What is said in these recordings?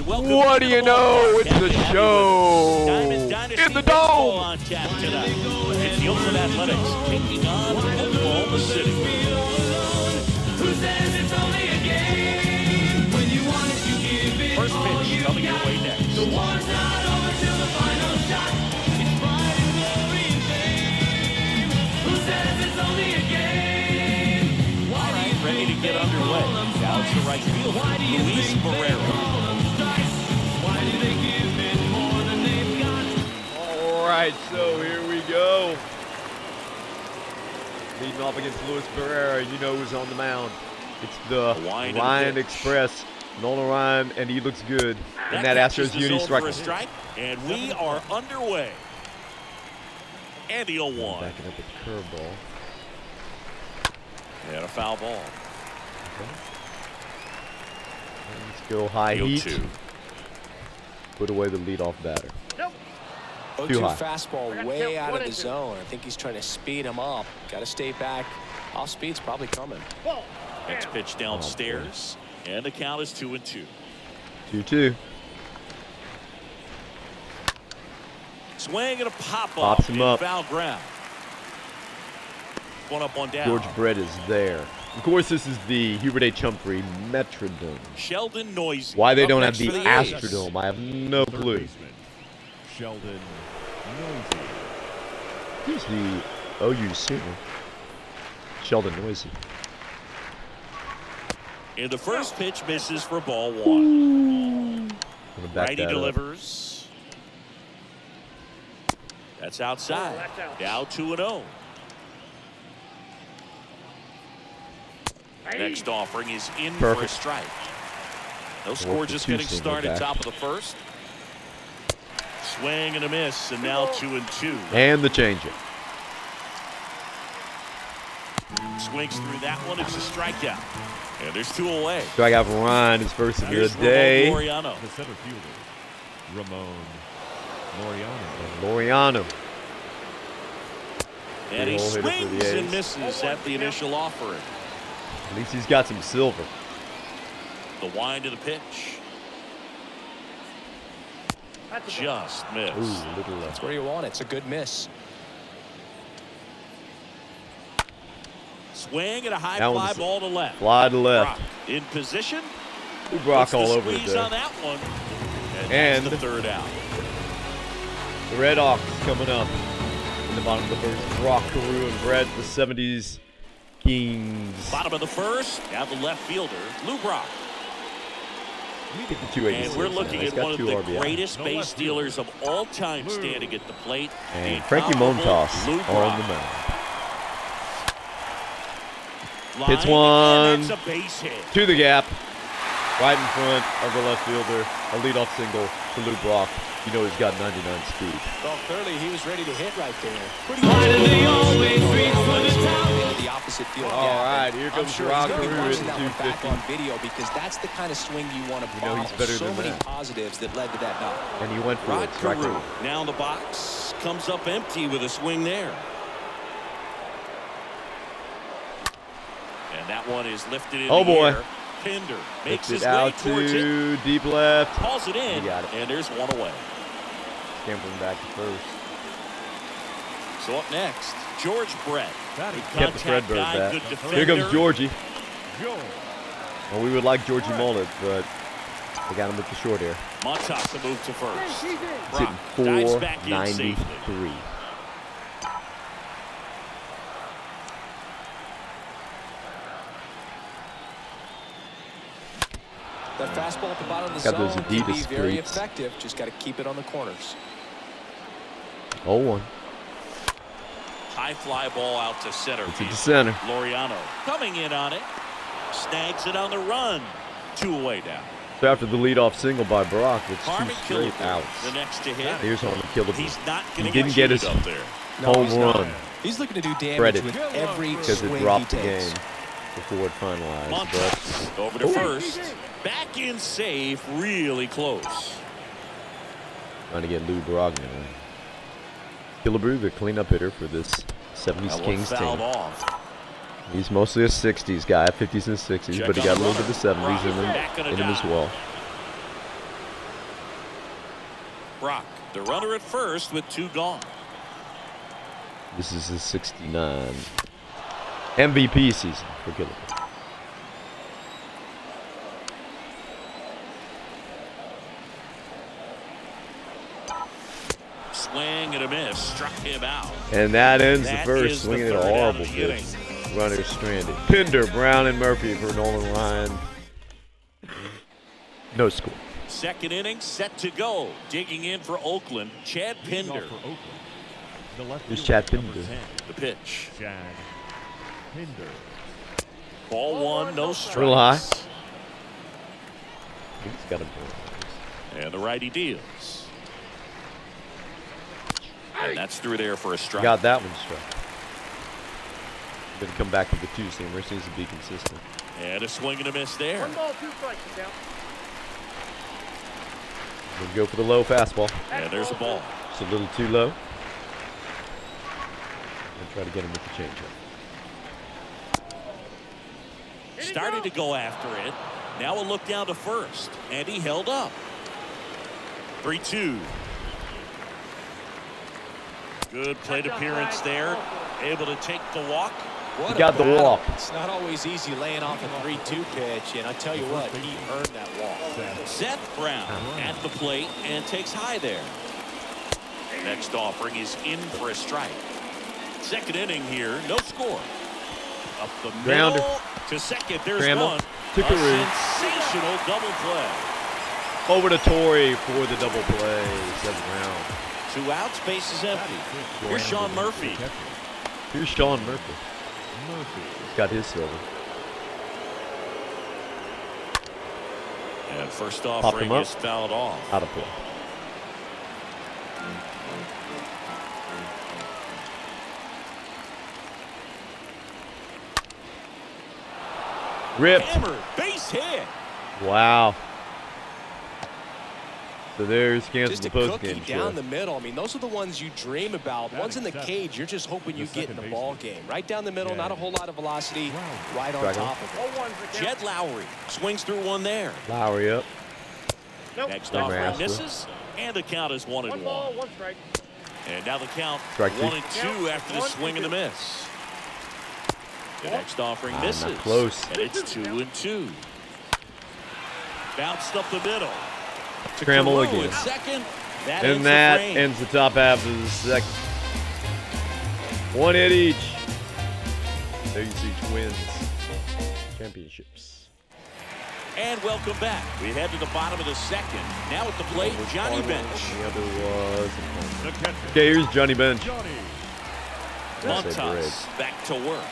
What do you know? It's the show in the dome. It's the Oakland Athletics taking on Oklahoma City. First pitch coming your way next. Ready to get underway. Down to right field. Luis Barrera. All right, so here we go. Leading off against Luis Barrera. You know who's on the mound. It's the Ryan Express. Nolan Ryan, and he looks good. And that Astros uni strike. And we are underway. And the 0-1. Backing up with the curveball. And a foul ball. Okay. Let's go high heat. 0-2. Put away the leadoff batter. Nope. 0-2 fastball way out of the zone. I think he's trying to speed him up. Got to stay back. Off speed's probably coming. Next pitch downstairs. And the count is 2-2. 2-2. Swing and a pop-up. Pops him up. Foul ground. One up, one down. George Brett is there. Of course, this is the Hubert H. Humphrey Metrodome. Sheldon Noisy. Why they don't have the Astrodome, I have no clue. Sheldon Noisy. Who's the OU center? Sheldon Noisy. And the first pitch misses for ball one. Righty delivers. That's outside. Now 2-0. Next offering is in for a strike. No score, just getting started. Top of the first. Swing and a miss, and now 2-2. And the changeup. Swings through that one. It's a strikeout. And there's 2 away. Strike out for Ryan, his first of the day. Laureano. The center fielder, Ramon Laureano. Laureano. And he swings and misses at the initial offering. At least he's got some silver. The wind of the pitch. Just missed. Ooh, little left. That's where you want it. It's a good miss. Swing and a high fly ball to left. Fly to left. Brock in position. Brock all over it there. On that one. And the third out. The Redhawks coming up in the bottom of the first. Brock, Carew, and Brett, the 70s Kings. Bottom of the first. Now the left fielder, Lou Brock. Get the 286. And we're looking at one of the RBI. greatest base stealers of all time standing at the plate. And Frankie Montas on the mound. Hits one to the gap, right in front of the left fielder. A leadoff single to Lou Brock. You know he's got 99 speed. Well, clearly he was ready to hit right there. Pretty the opposite field. All right, here comes Rock Carew hitting back on 250. video because that's the kind of swing you want to know he's better so than many that. positives that led to that knock. And he went for it. Carew now in the box, comes up empty with a swing there. And that one is lifted in the air. Pinder makes his way towards it. Deep left. Calls it in. He got it. And there's one away. Scampering back to first. So up next, George Brett. Kept the Fredbird bat. Here comes Georgie. Well, we would like Georgie Mullet, but they got him with the short hair. Montas a move to first. He's hitting .493. That fastball at the bottom of the Got those zone can be Adidas very cleats. effective. Just got to keep it on the corners. 0-1. High fly ball out to center. It's to center. Laureano coming in on it. Snags it on the run. 2 away now. So after the leadoff single by Brock, it's Harmon 2 straight outs. The next to hit. Here's Harmon Killebrew. He's not He going didn't get his up there. home run. He's looking to do damage Credit with every because swing it dropped he the takes. game before it finalized. Montas over to first. Back in safe, really close. Trying to get Lou Brock now. Killebrew, the cleanup hitter for this 70s Kings team. Off. He's mostly a 60s guy, 50s and 60s, but he got a little bit of 70s in him as well. Brock, the runner at first with 2 gone. This is his 69 MVP season for Killebrew. Swing and a miss, struck him out. And that ends the That first. is the Swinging at a third out horrible of the pitch. inning. Runner stranded. Pinder, Brown, and Murphy for Nolan Ryan. No score. Second inning set to go. Digging in for Oakland, Chad Pinder. For Oakland, the left Who's fielder, Chad number Pinder? 10, The pitch. Chad Pinder. Ball 1, no strikes. A little high. He's got a ball. And the righty deals. And that's through there for a strike. Got that one struck. Going to come back with the 2-seamer. Seems to be consistent. And a swing and a miss there. 1 ball, 2 strikes, count. Going to go for the low fastball. And there's a ball. It's a little too low. And try to get him with the changeup. Started to go after it. Now a look down to first. And he held up. 3-2. Good plate appearance there. Able to take the walk. He got the walk. It's not always easy laying off a 3-2 pitch, and I tell you what, he earned that walk. Seth Brown at the plate and takes high there. Next offering is in for a strike. Second inning here, no score. Up the Grounder. middle to second. There's Scramble. one. To A Carew. sensational double play. Over to Torrey for the double play. 7th round. 2 outs, base is empty. Here's Sean Murphy. Here's Sean Murphy. He's got his silver. And first Popped offering him up. is fouled off. Out of play. Ripped. Hammer, base hit. Wow. So there's Kansas Just a post cookie game down the middle. I mean, those are the ones you dream about. That Ones in the is cage, you're just hoping you the get in second the ball game. Right down the middle, Yeah. not a whole lot of velocity, right on Strike top of it. 0-1's the count. Jed Lowry swings through one there. Lowry up. Nope. Next Never offering asked misses, and the count is 1-1. 1 ball, 1 strike. And now the count Strike 2. 1-2 after the One, swing and the miss. The next offering not misses. close. And it's 2-2. Bounced up the middle. To Scramble Carew again. at second. That And ends that the frame. ends the top half of the second. 1 hit each. There you see Twins championships. And welcome back. We head to the bottom of the second. Now at the plate, Johnny Bench. The other was. The catcher, Okay, here's Johnny Bench. Johnny. That's a Montas back to work.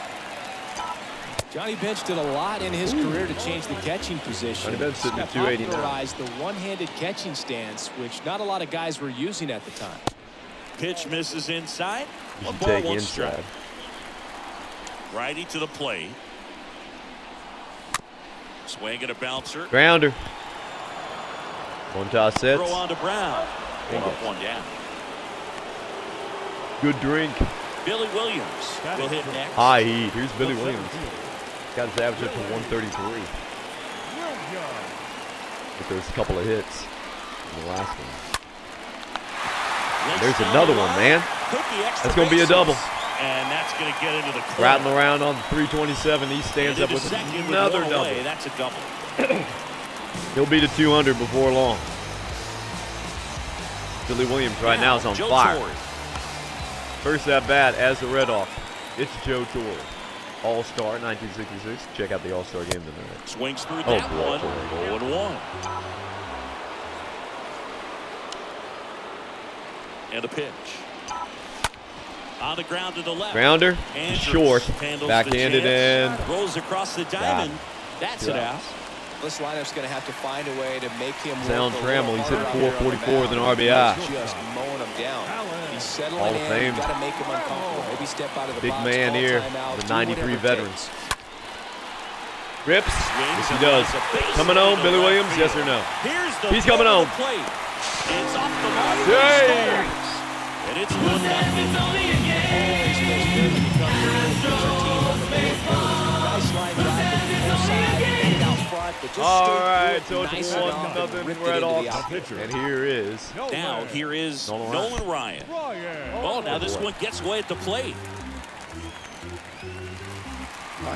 Johnny Bench did a lot in his career to change the catching position. Johnny Bench sitting at He 289. popularized the one-handed catching stance, which not a lot of guys were using at the time. Pitch misses inside. You One should ball, take 1 inside. strike. Righty to the plate. Swing and a bouncer. Grounder. 1 toss sets. Throw on to Brown. One up, 1 down. Good drink. Billy Williams will hit next. High heat. Here's Billy Williams. Got his average up to 133. But there's a couple of hits in the last one. There's another one, man. That's going to be a double. And that's going to get into the corner. Rattling around on the 327. He stands up with another double. That's a double. He'll be to 200 before long. Billy Williams right now is on Joe fire. Torre. First at bat as the Redhawk. It's Joe Torre. All-Star 1966. Check out the All-Star game tonight. Swings through Oh, that boy. one. 0-1. And a pitch. On the ground to the left. Grounder. Andrews Short. handles Backhanded the chance. and Rolls across the diamond. That's it out. This lineup's going to have to find a way to make him Sound work a Trammell. little He's hitting harder out there on the 444 with an mound. RBI. He's just mowing him down. He's settling Hall of in. Fame. You've got to make him uncomfortable. Maybe step out of the Big box, man call here, timeout, the do 93 whatever it veteran. takes. Rips. Swings Yes, he and does. lays a base Coming hit home, to Billy left Williams, yes field. or no? Here's the He's coming ball home. to the plate. It's off the mark. Save. And it's 1-0. Always feels good when you come through and put your team on the board. that, but just All right, so nice it's enough and 1-0 ripped it Red into the Hawks. outfield. And here is Now here is Nolan Nolan Ryan. Oh, now this one gets away at the plate.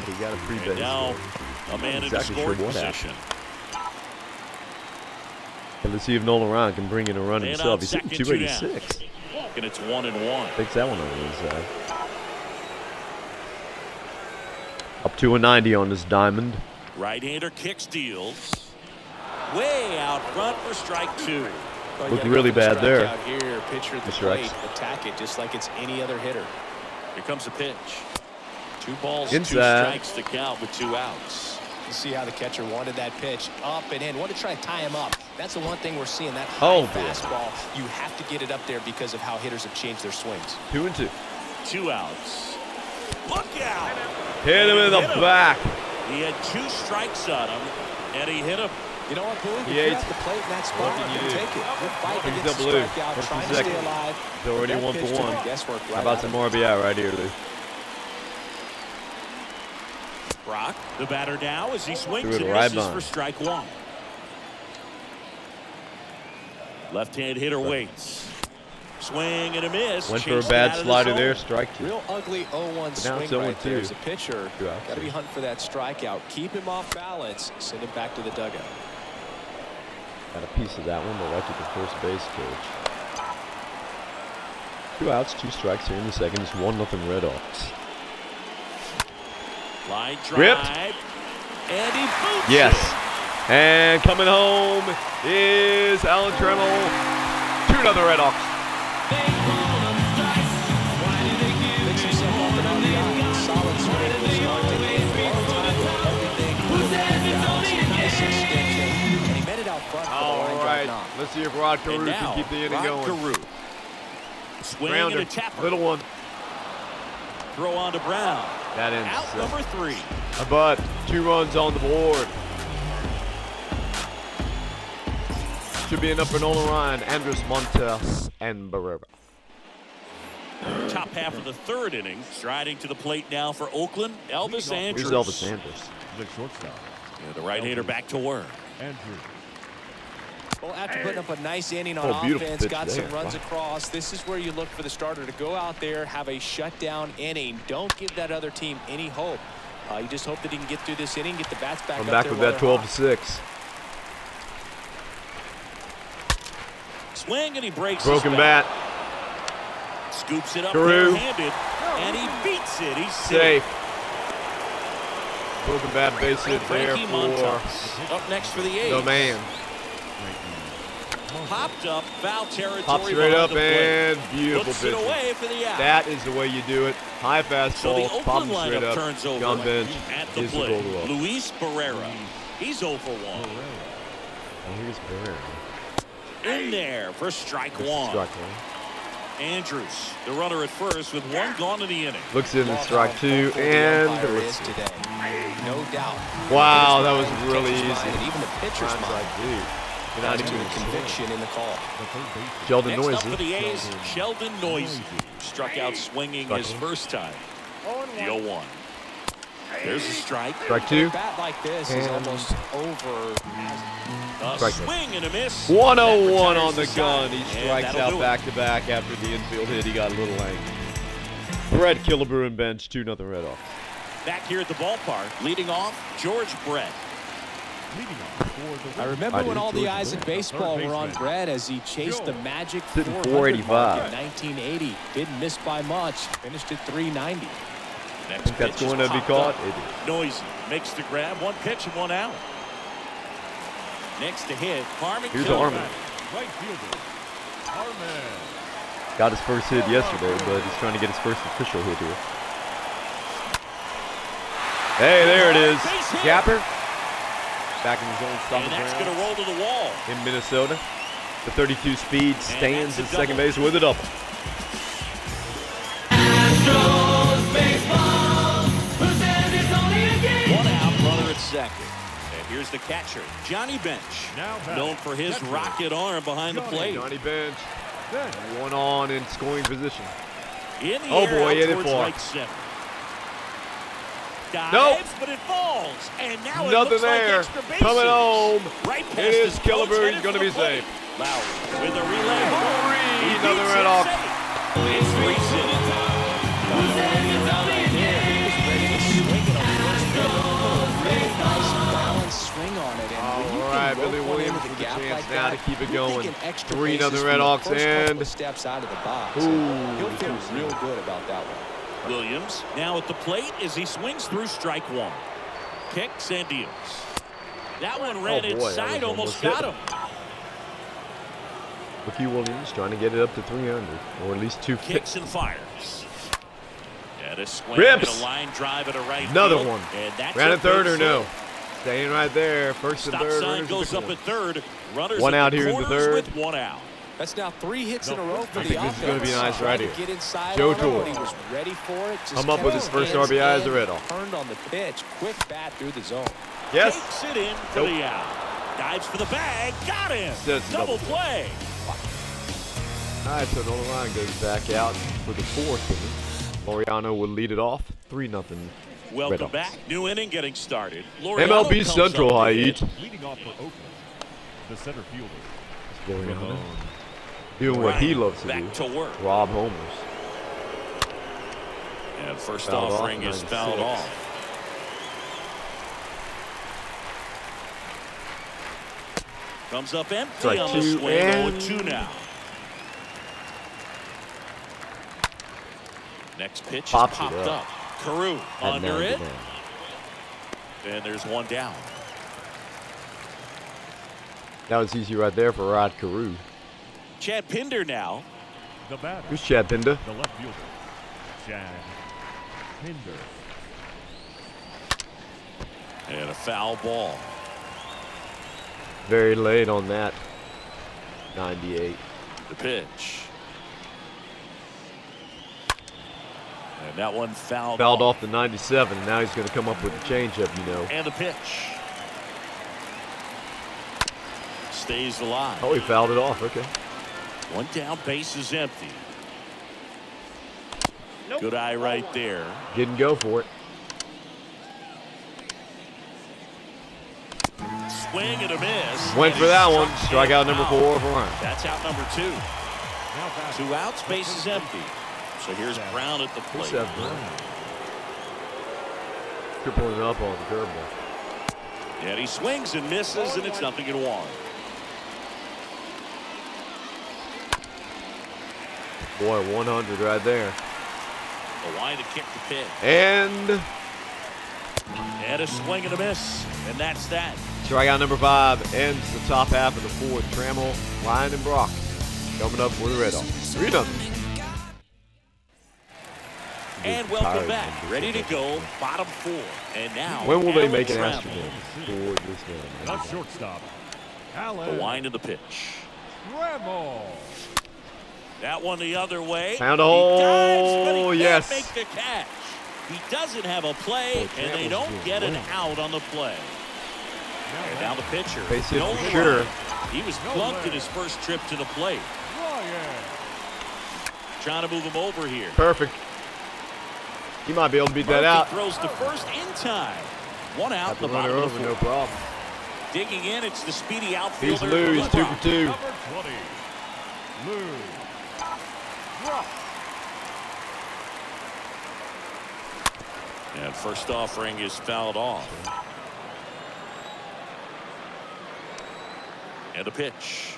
he got a free And base. now a man in Exactly scoring sure what position. And let's see if Nolan Ryan can bring in a run And himself. on He's hitting second, 286. And it's 1-1. Takes that one on the inside. Up to a 90 on this diamond. Right-hander kick steals. Way out front for strike 2. Well, Looked you gotta really go for the bad there. strikeout here, pitcher at the Strikes. plate, attack it just like it's any other hitter. Here comes the pitch. 2 balls, Inside. 2 strikes to count with 2 outs. You see how the catcher wanted that pitch up and in. Wanted to try to tie him up. That's the one thing we're seeing. That high Oh, boy. fastball. You have to get it up there because of how hitters have changed their swings. 2-2. 2 outs. Look out! Hit him in the back. He had 2 strikes on him, and he hit him. You know what, Blue? If He you're ate. at the plate in that What spot, can you you do? take it. You're fighting He's against the up blue. strikeout, First trying and to stay second. alive. He's already That 1 pitch for took 1. guesswork How right about out some of it. RBI right here, Lou? Brock, the batter now, as he swings Threw it and right misses by for him. strike 1. Left-hand hitter waits. Swing and a miss. Went for a Chased bad out of the slider zone. there. Strike 2. Real ugly 0-1 now it's swing right 0-2. there. As a pitcher, 2 outs. got to be hunting for that strikeout. Keep him off balance. Send him back to the dugout. Got a piece of that one, but right to the first base coach. 2 outs, 2 strikes here in the second. It's 1-0 Red Hawks. Line drive. Ripped. And he boots Yes. it. And coming home is Alan Tremel. 2-0 Red Hawks. Picks himself up an RBI. Solid swing to start the game. Long time with everything. Nice extension. And he met it out front for the All line drive right, knock. let's see if Rod Carew And now, can keep the inning Rod going. Carew. Swing Grounder, and a tapper. little one. Throw on to Brown. That ends. Out number 3. But 2 runs on the board. Should be enough for Nolan Ryan, Andres Montes, and Barrera. Top half of the 3rd inning. Striding to the plate now for Oakland, Elvis Andrews. Here's Elvis Andrews. The shortstop, Yeah, the right-hander back to work. Andrew. Well, after putting up a nice inning on Oh, beautiful offense, pitch got some there. runs Wow. across. This is where you look for the starter to go out there, have a shutdown inning. Don't give that other team any hope. You just hope that he can get through this inning, get the bats back Come up back there with while that they're 12-6. Swing and he breaks Broken his bat. Scoops it up Carew. bare-handed, and he beats it. He's Safe. Broken bat base hit there Frankie for Montas up next for the A's. the man. Popped up, foul territory. Pop straight behind up the plate. and beautiful Puts it pitch. away for the out. That is the way you do it. High So the fastball, pop Oakland him straight lineup up. turns over Gun bench at the is the plate. goal to go. Luis Barrera. He's 0 for 1. And here's Barrera. In there for strike 1. Strike one. Andrews, the runner at first with 1 gone in the inning. Looks in Love strike how 2 hopeful the and umpire let's is see. today. No doubt. Wow, that was Hitter's really mind, easy. catcher's mind, and even the pitcher's Times mind. like, dude, you're not That's even with conviction in the call. Sheldon Next up Noisy. for the A's, Sheldon Noisy. Struck out swinging his first time. The 0-1. There's a strike. Strike 2. A bat like this is And- almost over. A Strike swing and a miss. 101 That on the retires gun. He side, and strikes that'll out do it. back-to-back after the infield hit. He got a little angry. Brett Killebrew and bench, 2-0 Red Hawks. Back here at the ballpark, leading off, George Brett. I remember I when do, all the George eyes in Brett. baseball were on Brett as he chased the magic Hitting 400 mark 485. in 1980. Didn't miss by much. Finished at 390. Next Think that's pitch is going to be popped caught? up. It is. Noisy makes the grab, 1 pitch and 1 out. Next to hit, Harmon. Here's Killebrew. Harmon. Right fielder, Harmon. Got his first hit yesterday, but he's trying to get his first official hit here. Hey, there it is. Base hit. Gapper. Back in his own And stomping that's going ground to roll to the wall. in Minnesota. The 32 speed stands that's at a second double. base with a double. One out, runner at second. And here's the catcher, Johnny Bench. Now batting, Known for his catcher, rocket arm behind the plate. Johnny Bench, Bench. one on in scoring position. In the Oh, air, boy, out hit it towards far. right center. Dives, Nope. but it falls. And now it Nothing looks there. like extra bases. Coming home. Right past It is his coach, Killebrew. He's headed going to for be the plate. safe. Lowry with a relay home. He Another beats Red it Hawk. safe. It's 3-0. Swing on it. All right, Billy Williams with a chance now to keep it going. 3-0 Red Hawks, and steps out of the box. Ooh, He'll feel real good about that one. Williams now at the plate as he swings through strike one. Kicks and deals. That one ran boy, that was inside, almost almost got him. Ricky Williams trying to get it up to 300, or at least 250. Kicks and fires. And a swing Rips. and a line drive at a right Another field. one. And that's Ran a at third base or no? hit. Staying right there. First and Stop third. sign runners goes at up the at third. Runners One at out the here in the corners third. with one out. That's now 3 hits in a row for I the think this is gonna be nice right here. Get inside Joe on him when Torre. he was ready for it. Just Come up with kept his first hands RBI as a in, Red Hawk. Turned on the pitch. Quick bat through the zone. Yes. Takes it in for Nope. the out. Dives for the bag. Got him. That's Double double. play. All right, so Nolan Ryan goes back out for the fourth inning. Laureano will lead it off. 3-0. Welcome Hawks. back. New inning getting started. MLB Laureano comes Central, up to I hit. eat. Leading off for Oakland, the center fielder. Laureano Ramon. doing what he loves to do. Back to work. Rob homers. And first Fouled off, offering is 96. fouled off. Comes up empty Strike on the two swing. and- 0-2 now. Next pitch is Pops it popped up. up. Carew At under 90 it. now. And there's one down. That was easy right there for Rod Carew. Chad Pinder now. The batter, Who's Chad Pinda? the left fielder, Chad Pinder. And a foul ball. Very late on that. 98. The pitch. And that one fouled Off the 97, and now he's going to come up with the changeup, you know. And the pitch. Stays alive. Oh, he fouled it off. Okay. One down, base is empty. Nope. Good eye right there. Didn't go for it. Swing and a miss. Went And for he that one. struck Strikeout him number out. 4 for Ryan. That's out number 2. Now batting, 2 outs, base is empty. So here's Brown at the Who's plate. that Brown? Tripling it up on the curveball. And he swings and misses, and it's 0-1. Boy, 100 right there. A to kick the pitch. And And a swing and a miss. And that's that. strikeout number 5 ends the top half of the fourth. Trammell, Ryan, and Brock coming up for the Red Hawks. 3-0. And welcome back. Ready to go. Bottom 4. And now, When will they Alan make an Trammell. ASTRODOME for this the game? shortstop, The Alan wind of the pitch. Trammell. That one the other way. Found a He hole. dives, but he can't Yes. make the catch. He doesn't have a play, Boy, and they Trammell's don't doing get an well. out on the play. And now the pitcher. Base hit for Nolan sure. Ryan. He was plunked in his first trip to the plate. Ryan. Trying to move him over here. Perfect. He might be able to beat that Murphy out. throws to first in time. One out Have in to the run her bottom of over, the no fourth. problem. Digging in, it's the speedy He's outfielder. Lou's 2 Redhawk. for 2. Number 20, Lou. Drop. And first offering is fouled off. And a pitch.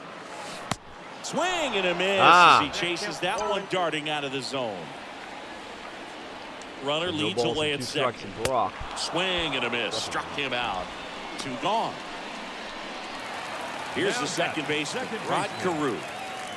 Swing and a miss Ah. as he chases that one darting out of the zone. Runner No leads balls away and at 2 strikes second. and Brock. Swing and a miss. Struck him out. 2 gone. Here's Now the second baseman, second Rod baseman. Carew.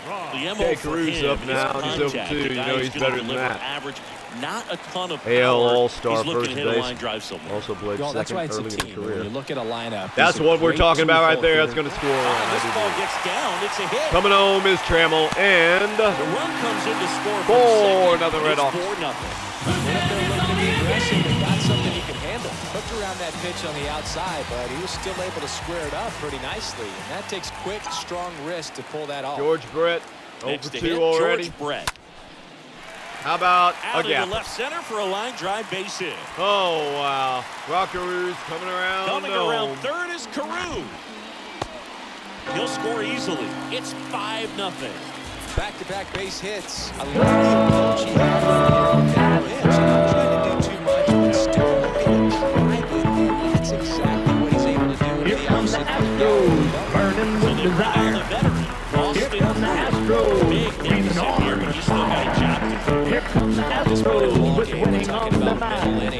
Rob. The MO Okay, for Carew's him up is now. He's over contact. 2. The You guy know who's he's gonna better than deliver that. average, not a ton of AL power. All-Star He's looking first to hit a base. line drive somewhere. Also played Well, that's second why it's a early in team. his When you career. look at a lineup, That's there's a what we're great talking about right there. That's two-fold going to score. Ah, this ball gets down. It's a hit. Coming home is Trammell and The run comes in to score from 4, second. another Red It's Hawks. 4-0. Went up there looking to be aggressive and got something he could handle. Hooked around that pitch on the outside, but he was still able to square it up pretty nicely. And that takes quick, strong wrist to pull that off. George Brett. 0 Next for to 2 hit, already. George Brett. How about Out a gap? into left center for a line drive base hit. Oh, wow. Rockaroos coming around. Coming around third is Carew. He'll score easily. It's 5-0. Back-to-back base hits. I love the approach he had on the pitch. Not trying to do too much, but still looking to drive it. And that's exactly what he's able to do. Here comes the Astros, burning with desire. Here comes the Astros, leaving on He's still got a job to do. Here comes the Astros, with winning on the mind.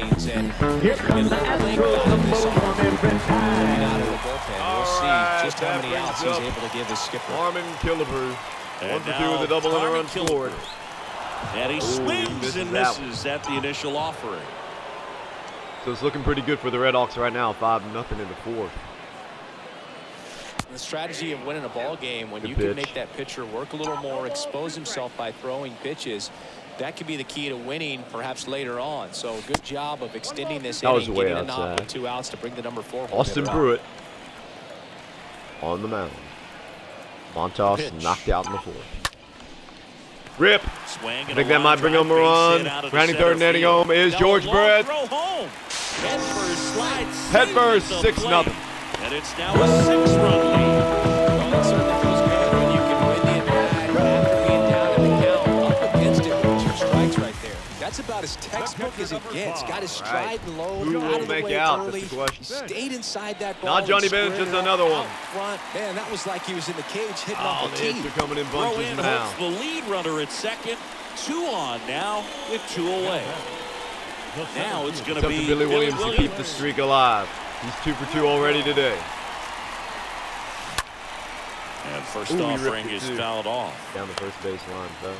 Here comes the Astros, the most on every time. We'll see just how many outs he's able to give his skipper. Harmon, Killebrew. And 1 for 2 with a double and a run scored. And he swings misses and that misses at the initial offering. So it's looking pretty good for the Redhawks right now. 5-0 in the fourth. The strategy of winning a ball game, when Good you pitch. can make that pitcher work a little more, expose himself by throwing pitches, that could be the key to winning perhaps later on. So good job of extending this That was inning, way getting a knock outside. with 2 outs to bring the number 4 home. Austin Pruitt on the mound. Montas Pitch. knocked out in the fourth. Rip. Swing I think that might bring home a run. Rounding third and heading home is George Brett. Head first, slides. Head first, saves the 6-0. plate. And it's now a 6-run lead. Well, it certainly feels good when you can win the at-bat after being down in the count. Up against it with 2 strikes right there. That's about as textbook as it gets. Got his stride low, Who out will of the make way out? early. That's the question. Stayed inside that ball. Not Johnny and Bench, squared just it another out one. front. Man, that was like he was in the cage hitting Oh, off the the tee. hits are coming in Throw bunches in now. holds the lead runner at second. 2 on now with 2 away. Now it's going It's to up be to Billy Williams to keep the streak alive. He's 2 for 2 already today. And first Ooh, he offering ripped it is too. fouled off. Down the first baseline, so.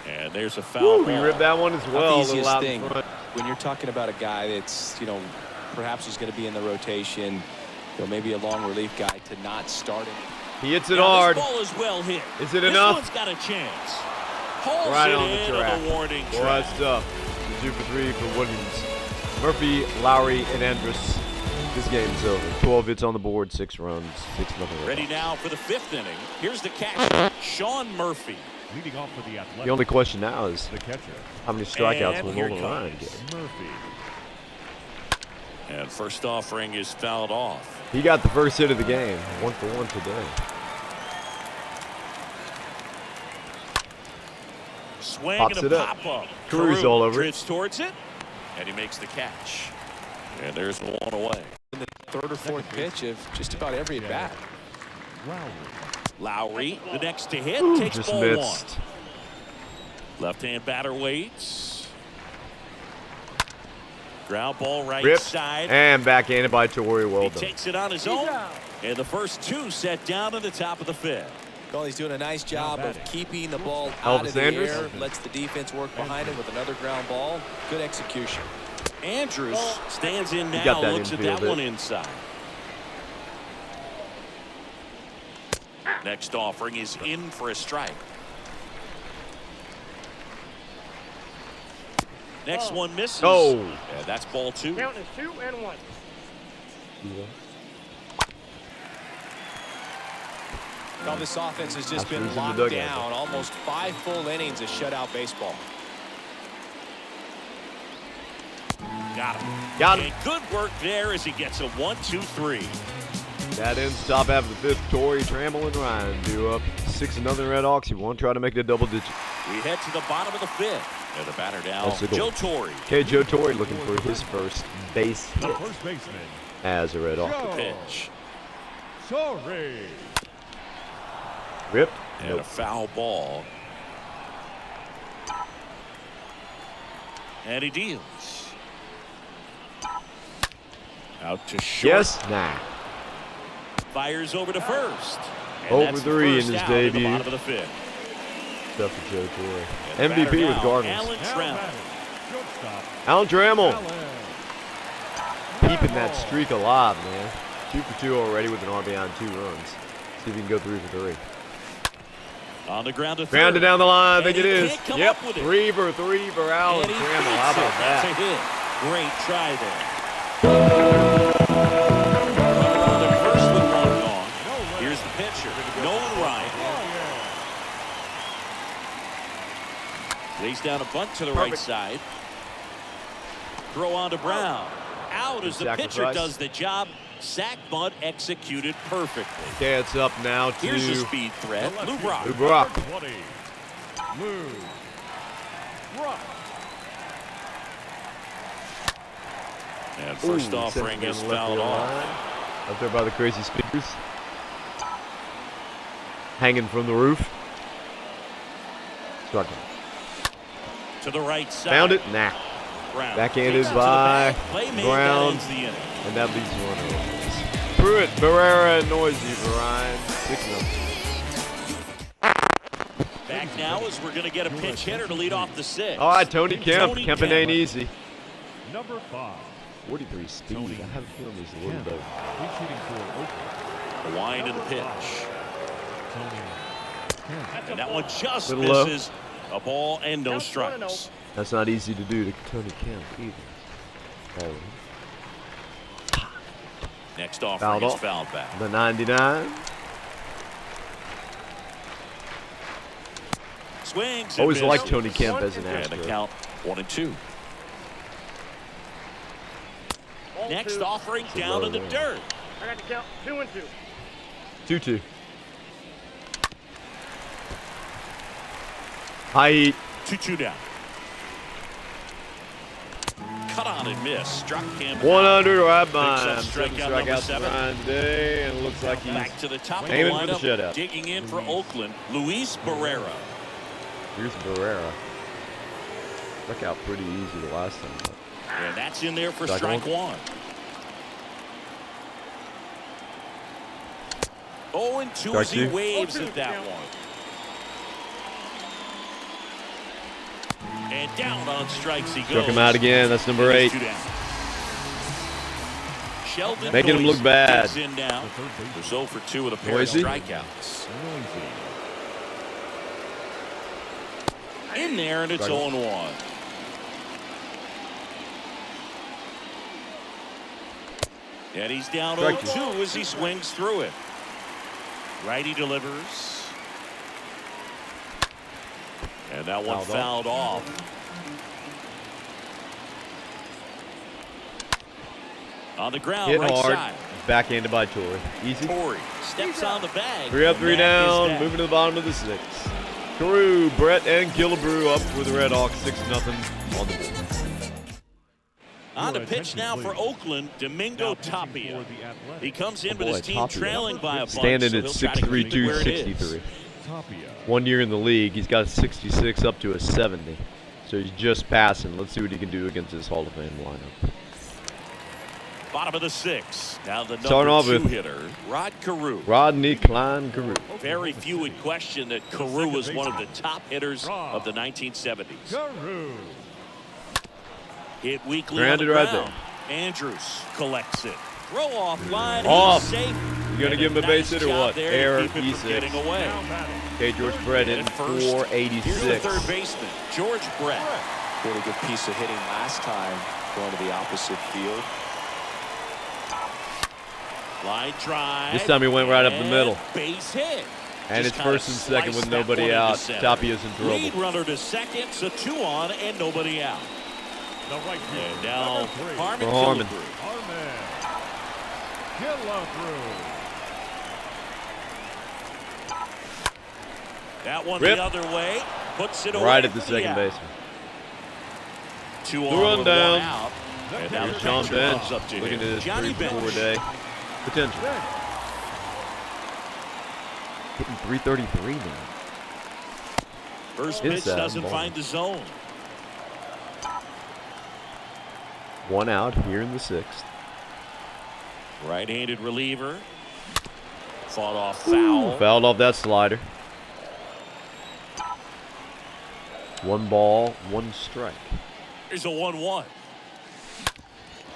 And there's a foul Ooh, he ball. ripped that one as Not well. the A little easiest out in thing front. when you're talking about a guy that's, you know, perhaps he's going to be in the rotation, you know, maybe a long relief guy, to not start him. He hits it Now, hard. This ball is well hit. Is it this enough? This one's got a chance. Hauls Right it on the in track. the warning Boy, track. that's tough. 2 for 3 for Williams. Murphy, Lowry, and Andrus. This game's over. 12 hits on the board, 6 runs, 6-0. Ready now for the 5th inning. Here's the catcher, Sean Murphy. Leading off for the Athletics. The only question now is The catcher, how many strikeouts And will here Nolan Ryan comes get? Murphy. And first offering is fouled off. He got the first hit of the game. 1 for 1 today. Swing Pops and it a up. pop-up. Carew's all over it. drifts towards it, and he makes the catch. And there's 1 away. In the 3rd or 4th pitch of just about every at-bat. Lowry, the next to hit, Ooh, takes just ball missed. 1. Left-hand batter waits. Ground ball right Rip. side. And backhanded by Torrey. Well He done. takes it on his own. And the first 2 set down in the top of the 5th. Well, he's doing a nice job of keeping the ball Elvis out of the Andrus. air. Lets the defense work behind him with another ground ball. Good execution. Andrews stands in He now, got that looks at infield that one hit. inside. Next offering is in for a strike. Next one misses. Oh. And that's ball 2. Count is 2 and 1. Well, this offense has just Astros been in the locked dugout. down. Almost 5 full innings of shutout baseball. Got him. Got him. And good work there as he gets a 1-2-3. That ends top half of the 5th. Torrey, Trammell, and Ryan do up 6-0 Redhawks. You won't try to make it a double digit. We head to the bottom of the 5th. And the batter now, That's the goal. Joe Torre. Okay, Joe Torrey looking for his first base The hit first baseman, as a Redhawk. Joe Pitch. Torre. Ripped. And Nope. a foul ball. And he deals. Out to short. Yes. Nah. Fires over to first. And Over that's the 3 in first his out in the debut. bottom of the 5th. Stuff for Joe Torrey. And the MVP batter with now, Cardinals. Alan Now Trammell. batting, shortstop, Alan Trammell Allen. keeping that streak alive, man. 2 for 2 already with an RBI and 2 runs. See if he can go 3 for 3. On the ground to third. Grounded down the line, I think And it he is. can't come Yep, up with it. 3 for 3 for Alan And he Trammell. beats How it. about That's a that? hit. Great try there. Runner on the Lays down a bunt to the right side. Throw on to Brown. Out as the pitcher does the job. Sack bunt executed perfectly. Okay, it's up now to Here's a speed threat. Lou Brock. Lou Brock. 20. Lou Brock. And first offering is fouled off. Up there by the crazy speakers. Hanging from the roof. Struck him. To the right side. Found it? Nah. Brown. Backhanded by Brown. And that leaves one over. Pruitt, Barrera, and Noisy for Ryan. 6-0. Back now as we're going to get a pinch hitter to lead off the 6th. All right, Tony Kemp. Kempin ain't easy. Number 5. 43 speed. I have a feeling he's a little better. The wind and the pitch. And that one just Little misses. A ball and no strikes. That's not easy to do to Tony Kemp either. Oh. Next offering is fouled back. The 99. Swings. Always liked Tony Kemp as an Astro. And the count 1-2. Next offering down in the dirt. I got to count 2-2. 2-2. High heat. 2-2 down. Cut on and miss. Struck him. 100 right by him. Strikeout Strikeout number 7. Ryan today, and it looks like he's back to the top of the aiming for the lineup. shutout. Digging in for Oakland, Luis Barrera. Here's Barrera. Struck out pretty easy the last time. And that's in there for strike one. 0-2 as he waves at that one. And down on strikes he goes. Struck him out again. That's number 8. Sheldon making him look bad. In now. They're 0 for 2 with a pair of strikeouts. In there, and it's 0-1. And he's down 0-2 as he swings through it. Righty delivers. And that one fouled off. On the ground, hit right hard. side. Backhanded by Torrey. Easy. Torrey steps on the bag. 3 up, 3 down. Moving to the bottom of the 6th. Carew, Brett, and Killebrew up for the Redhawks. 6-0 on the board. On the pitch now for Oakland, Domingo Tapia. He comes in with his team trailing by a bunch. Standing at 6'3", 263. 1 year in the league, he's got a 66 up to a 70. So he's just passing. Let's see what he can do against this Hall of Fame lineup. Bottom of the 6th. Now the Starting off number 2 with hitter, Carew. Rodney Klein Carew. Very few would question that Carew was one of the top hitters of the 1970s. Carew. Hit weakly Grounded on the right ground. Andrews collects it. Throw off line. Off. He's safe. You gonna give him a base hit or what? Error, E6. Away. Okay, George Brett in 486. Here's the third baseman, George Brett. Really good piece of hitting last time, going to the opposite field. Line drive. This time he went right up the middle. Base hit. And it's first and second with nobody out. Tapia's in trouble. Lead runner to second, so 2 on and nobody out. The right field. And now Harmon. Harmon. Killebrew. That one Rip. the other way. Puts it away. Right at the for second out. baseman. 2 The on run with down. 1 out. And now the Here's John pitcher Bench comes up to looking at him. his Johnny 3-4 Bench. day potential. Hitting 333 now. First pitch Inside doesn't ball. find the zone. 1 out here in the 6th. Right-handed reliever. Fought off foul. Fouled off that slider. 1 ball, 1 strike. Here's a 1-1.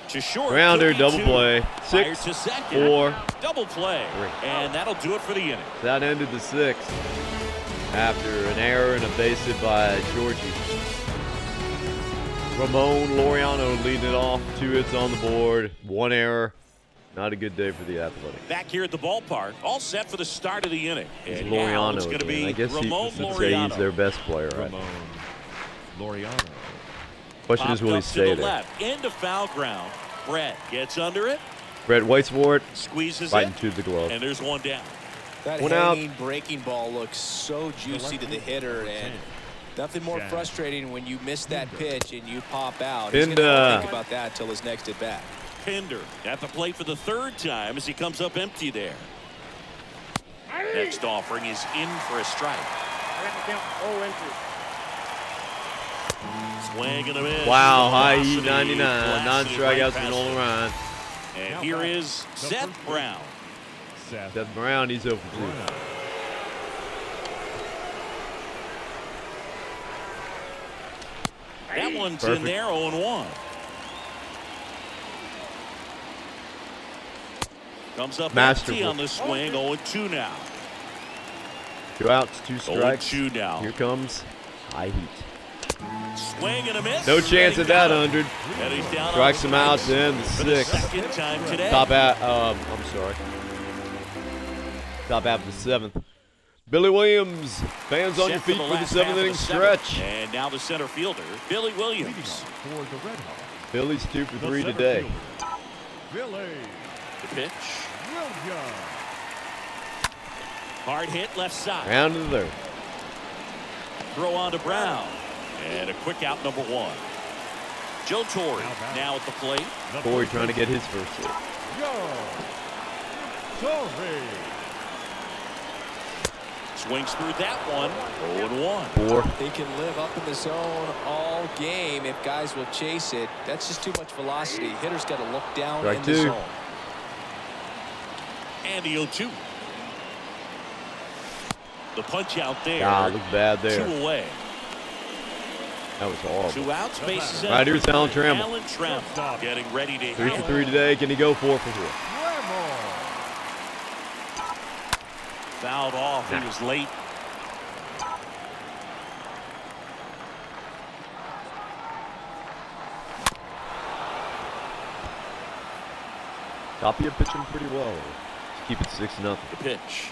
To short. Grounder, 2-2. double play. Fired 6, to second. 4. Double play. 3. And that'll do it for the inning. That ended the 6th after an error and a base hit by Georgie. Ramon Laureano leading it off. 2 hits on the board. 1 error. Not a good day for the Athletic. Back here at the ballpark, all set for the start of the inning. It's And now Laureano it's going to again. be I guess Ramon you could say he's Laureano. their best player, right? Laureano. Question is, will he stay to the there? left, into foul ground. Brett gets under it, Brett waits for it, squeezes right it, into the glove. and there's one down. That One out. hanging breaking ball looks so juicy to the hitter, and nothing more frustrating when you miss that pitch and you pop out. He's going to think about that till his next at bat. Pinder at the plate for the third time as he comes up empty there. Next offering is in for a strike. I got to count 0 and 2. Swing and a miss. Wow, high Velocity heat 99, blasted it right non-strikeouts past for Nolan him. Ryan. And here is Seth Brown. Seth Brown, he's over 2. That one's Perfect. in there, 0-1. Comes up Masterful. empty on the swing, 0-2 now. 2 outs, 2 strikes. 0-2 now. Here comes high heat. Swing and a miss. No chance at that 100. And he's down Strikes on him out strikes in the for the 6th. second time today. Top at, I'm sorry. Top half of the 7th. Billy Williams, fans on your Set feet the for the last half 7th of inning the seventh. stretch. And now the center fielder, Billy Williams. For the Redhawk. Billy's 2 for The 3 center today. fielder, Billy The pitch. Williams. Hard hit left side. Round to the 3rd. Throw on to Brown. And a quick out, number 1. Joe Torre now at the plate. Corey trying to get his first hit. Torre. Swings through that one. 0-1. 4. They can live up in the zone all game if guys will chase it. That's just too much velocity. Hitter's got to look down Strike in 2. the zone. And the 0-2. The punch out there. Ah, looked bad there. 2 away. That was horrible. 2 outs, bases Right, here's Alan Trammell. Alan Trammell getting ready to 3 hit. for 3 today. Can he go 4 for 4? Fouled off. He was late. Tapia pitching pretty well. Keep it 6-0. The pitch.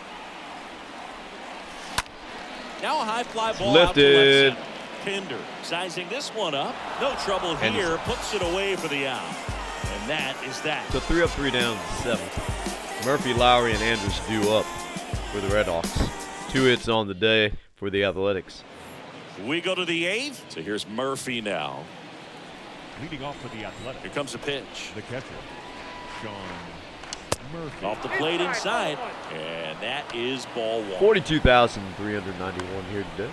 Now a high fly ball Lifted. out to left center. Pinder sizing this one up. No trouble And here. Puts it away for the out. And that is that. So 3 up, 3 down, 7th. Murphy, Lowry, and Andrews due up for the Redhawks. 2 hits on the day for the Athletics. We go to the 8th. So here's Murphy now. Leading off for the Athletics. Here comes the pitch. The catcher, Sean Murphy. Off the plate inside. And that is ball 1. 42,391 here today.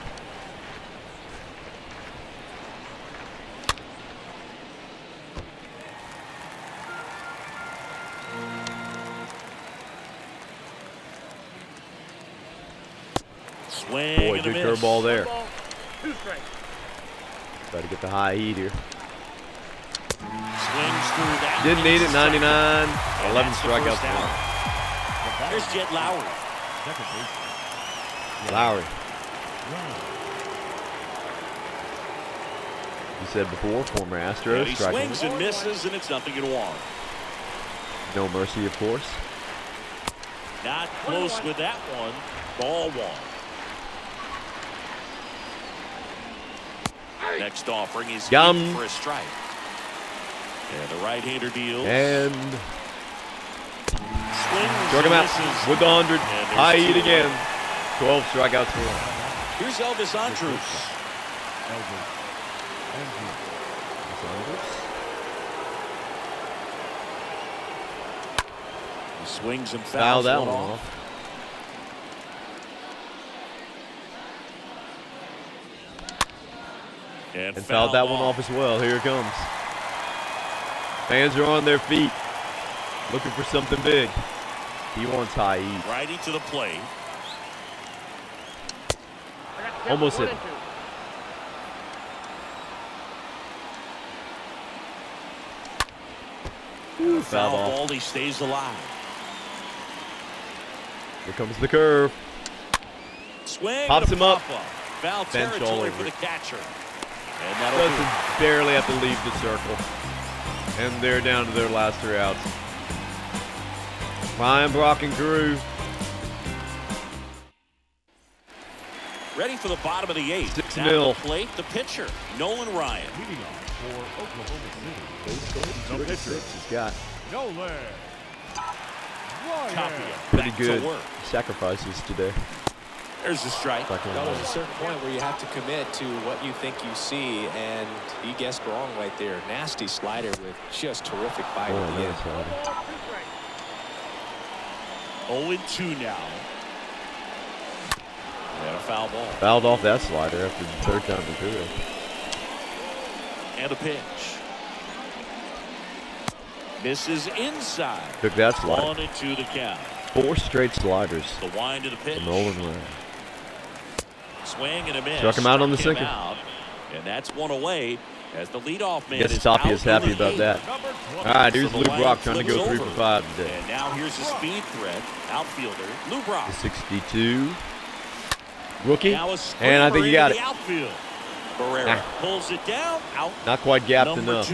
Swing Boy, and a good miss. curveball there. 2 strikes. Try to get the high heat here. Swings through that. Didn't need it, 99. 11 that's the strikeouts first for him. out. There's Jet Lowry. Second base. Lowry. Ryan. You said before, former Astros. He striking. swings and misses, and it's 0-1. No mercy, of course. Not close with that one. Ball 1. Next offering is in for a strike. And the right-hander deals. And Swings struck him and out misses. with the 100. And there's High heat 2 again. away. 12 strikeouts for him. Here's Elvis Andrus. He swings and Foul fouls that one one off. off. And fouled that one off as well. Here it comes. Fans are on their feet, looking for something big. He wants high heat. Righty to the plate. I got to count Almost 1 hit and him. 2. Foul ball. Ball, he stays alive. Here comes the curve. Swing. Pops and a him up. pop-up. Foul Bench all territory over for the it. catcher. And that'll Doesn't do it. barely have to leave the circle. And they're down to their last 3 outs. Ryan, Brock, and Carew. Ready for the bottom of the 8th. 6-0. Now to plate the pitcher, Nolan Ryan. Leading off for Oklahoma City, the pitcher, He's got Nolan Tapia Ryan. pretty back good to work. sacrifices today. There's a strike. Well, there's a certain point where you have to commit to what you think you see, and he guessed wrong right there. Nasty slider with just terrific bite at the end. 0-2 now. And a foul ball. Fouled off that slider after the third time he threw it. And a pitch. Misses inside. Took that slider. 1-2 the count. 4 straight sliders. The wind to the pitch. from Nolan Ryan. Swing and a miss. Struck him out on the Struck him sinker. out. And that's one away as the leadoff man Guess is Tapia's out happy in the about 8th. that. Number 20. All right, here's So the Luke line Brock trying to flips go 3 for over. 5 today. And now here's a speed threat. Outfielder, Lou Brock. The 62. Rookie. Now a And I think he screamer got into it. the outfield. Barrera pulls it down. Out. Not quite gapped Number enough. 2.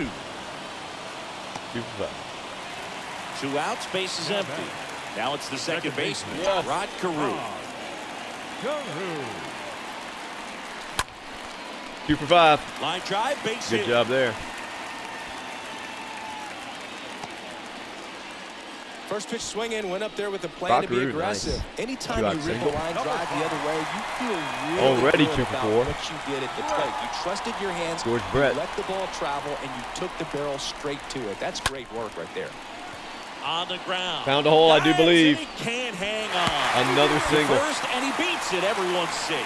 2 for 5. 2 outs, base is empty. Now it's the second baseman, Rod Carew. Carew. 2 for 5. Line drive, base Good hit. job there. First pitch swing in, went up there with a plan to be Carew, aggressive. nice. Anytime Two-out you rip single. a line drive the other way, you feel really Already good 2 for about 4. what you did at the plate. You trusted your hands, George you Brett. let the ball travel, and you took the barrel straight to it. That's great work right there. On the ground. Found a hole, I do Dives, believe. and he can't hang on. Another single. First, and he beats it. Everyone's safe.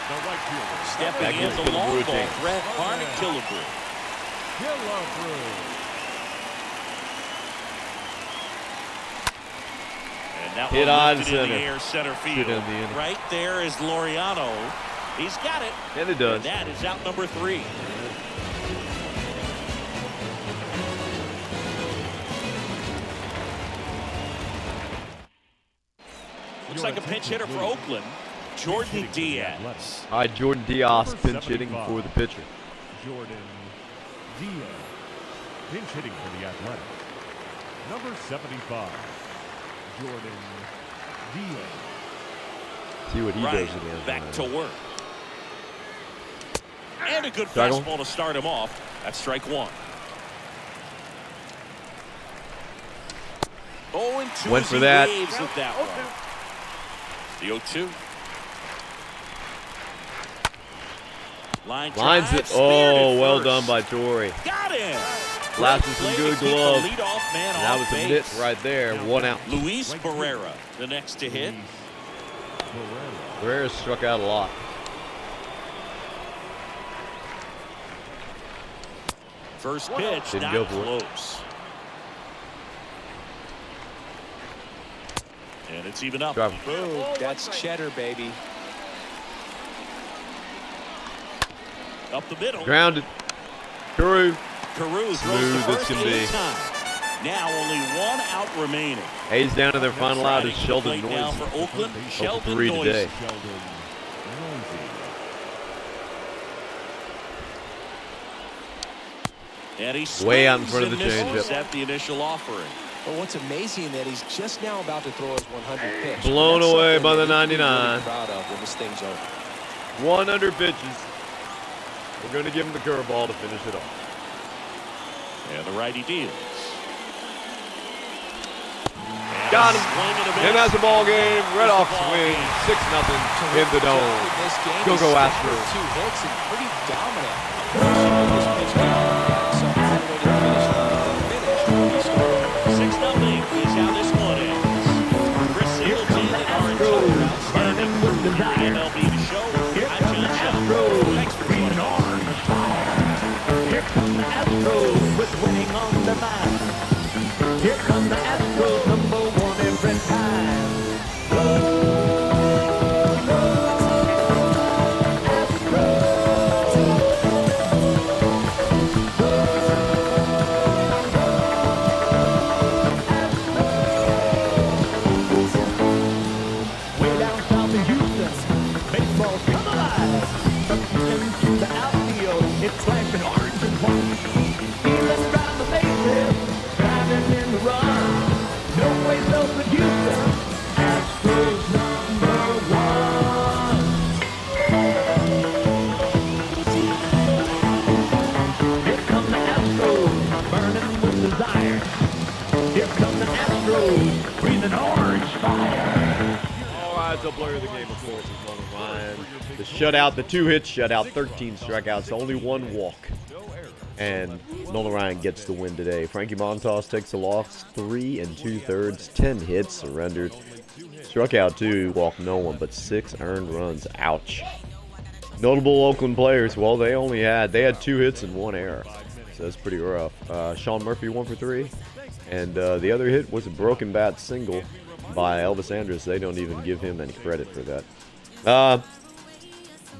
The right fielder. Stepping That in gives the Killebrew long a ball chance. threat, Harmon Killebrew. Killebrew. And that Hit one on lifted in the center. air, center field. Shoot down the end. Right there is Laureano. He's got it. And it does. And that is out number 3. Looks like a pinch hitter for Oakland, Jordan Diaz. All right, Jordan Diaz pinch hitting for the pitcher. Jordan Diaz. Pinch hitting for the Athletic. Number 75. Jordan Diaz. See what he does Ryan again. back to work. And a good Strike one. fastball to start him off. That's strike 1. 0-2 Went as for he that. waves with that one. The 0-2. Line Lines drive, it. speared Oh, it well first. done by Tory. Got him. Slapped with some Great good play to keep the glove. leadoff man And that off was a base. miss right there. 1 out. Luis Barrera, the next to hit. Barrera struck out a lot. First pitch, Didn't not go for it. close. And it's even up. Drive him. Boom, that's cheddar, baby. Up the middle. Grounded. Carew. Carew throws Smooth the as first can be. anytime. Now only 1 out remaining. A's down to their final out is Riding Sheldon plate now Noisy. for Oakland, Sheldon 3 Noisy. today. Sheldon Noisy. And he Way out in swings front of and the misses changeup. at the initial offering. But what's amazing that he's just now about to throw his 100th pitch. Blown That's away something by the that he can be 99. Really proud of when this thing's over. 100 pitches. We're going to give him the curveball to finish it off. And the righty deals. Got him. And that's a the ball game. Redhawk win 6-0 in the dome. This game, Go, he go, started Astros. with 2 hits and pretty dominant. This pitch came out, so all the way to the finish line. He started 6-0 is how this one ends. Chris Singleton and our entire outstanding crew here at MLB The Show. I'm John Shelton. Thanks for joining us. Here come the Astros with winning on the mind. Here come the Astros, number 1 every time. Retail player of the game, of course, is Nolan Ryan. The shutout, the 2 hits shutout, 13 strikeouts, only 1 walk. And Nolan Ryan gets the win today. Frankie Montas takes the loss, 3 2/3, 10 hits surrendered. Struck out 2, walked no one, but 6 earned runs. Ouch. Notable Oakland players, well, they had 2 hits and 1 error. So that's pretty rough. Sean Murphy 1 for 3. And the other hit was a broken bat single by Elvis Andrus. They don't even give him any credit for that.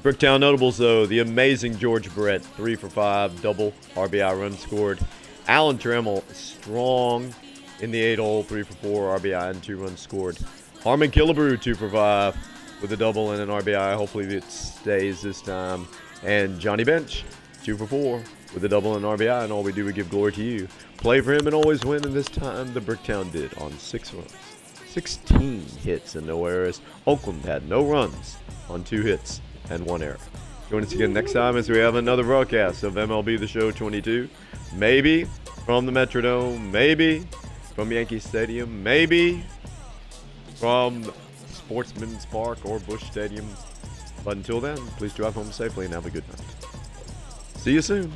Bricktown notables, though, the amazing George Brett, 3 for 5, double RBI run scored. Alan Trammell, strong in the 8-hole, 3 for 4, RBI and 2 runs scored. Harmon Killebrew, 2 for 5 with a double and an RBI. Hopefully it stays this time. And Johnny Bench, 2 for 4 with a double and RBI. And all we do is give glory to you. Play for him and always win. And this time the Bricktown did on 6 runs. 16 hits and no errors. Oakland had no runs on 2 hits and 1 error. Join us again next time as we have another broadcast of MLB The Show 22. Maybe from the Metrodome, maybe from Yankee Stadium, maybe from Sportsman's Park or Busch Stadium. But until then, please drive home safely and have a good night. See you soon.